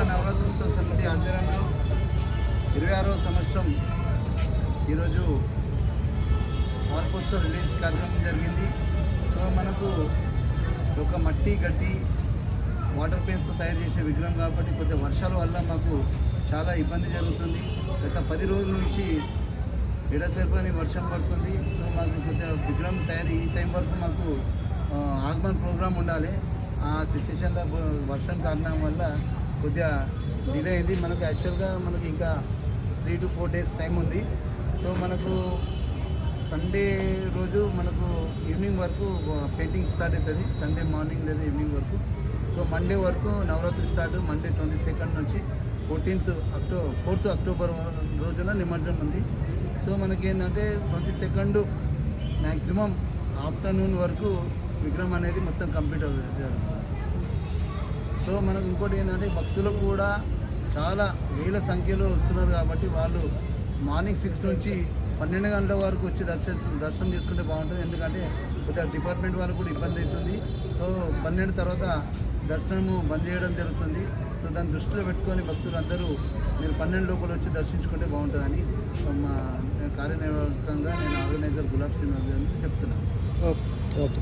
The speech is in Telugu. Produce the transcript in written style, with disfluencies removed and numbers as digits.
నవరాత్రోత్సవ సమితి ఆధ్వర్యంలో 26వ సంవత్సరం ఈరోజు వాల్ పోస్టర్ రిలీజ్ కార్యక్రమం జరిగింది. సో మనకు ఒక మట్టి గడ్డి వాటర్ పెయింట్స్తో తయారు చేసే విగ్రహం కాబట్టి కొద్దిగా వర్షాల వల్ల మాకు చాలా ఇబ్బంది జరుగుతుంది. గత 10 రోజుల నుంచి ఎడతెరపని వర్షం పడుతుంది. సో మాకు కొద్దిగా విగ్రహం తయారు ఈ టైం వరకు మాకు ఆగమన్ ప్రోగ్రామ్ ఉండాలి. ఆ సిచ్యువేషన్లో వర్షం కారణం వల్ల కొద్దిగా డిలే అయింది. మనకు యాక్చువల్గా మనకి ఇంకా 3 to 4 days టైం ఉంది. సో మనకు సండే రోజు మనకు ఈవినింగ్ వరకు పెయింటింగ్ స్టార్ట్ అవుతుంది. సండే మార్నింగ్ లేదా ఈవినింగ్ వరకు. సో మండే వరకు నవరాత్రి స్టార్ట్. మండే 22nd నుంచి 4th అక్టోబర్ రోజున నిమజ్జనం ఉంది. సో మనకి ఏంటంటే 22nd మ్యాక్సిమం ఆఫ్టర్నూన్ వరకు విగ్రహం అనేది మొత్తం కంప్లీట్ జరుగుతుంది. సో మనకు ఇంకోటి ఏంటంటే భక్తులు కూడా చాలా వేల సంఖ్యలో వస్తున్నారు కాబట్టి వాళ్ళు మార్నింగ్ 6 నుంచి 12 గంటల వరకు వచ్చి దర్శనం చేసుకుంటే బాగుంటుంది. ఎందుకంటే కొద్దిగా డిపార్ట్మెంట్ వాళ్ళకు కూడా ఇబ్బంది అవుతుంది. సో 12 తర్వాత దర్శనము బంద్ చేయడం జరుగుతుంది. సో దాన్ని దృష్టిలో పెట్టుకొని భక్తులు అందరూ మీరు 12 లోపల వచ్చి దర్శించుకుంటే బాగుంటుందని మా కార్యనిర్వాహకంగా నేను ఆర్గనైజర్ గులాబ్ శ్రీనివాస్ గారిని చెప్తున్నాను. ఓకే.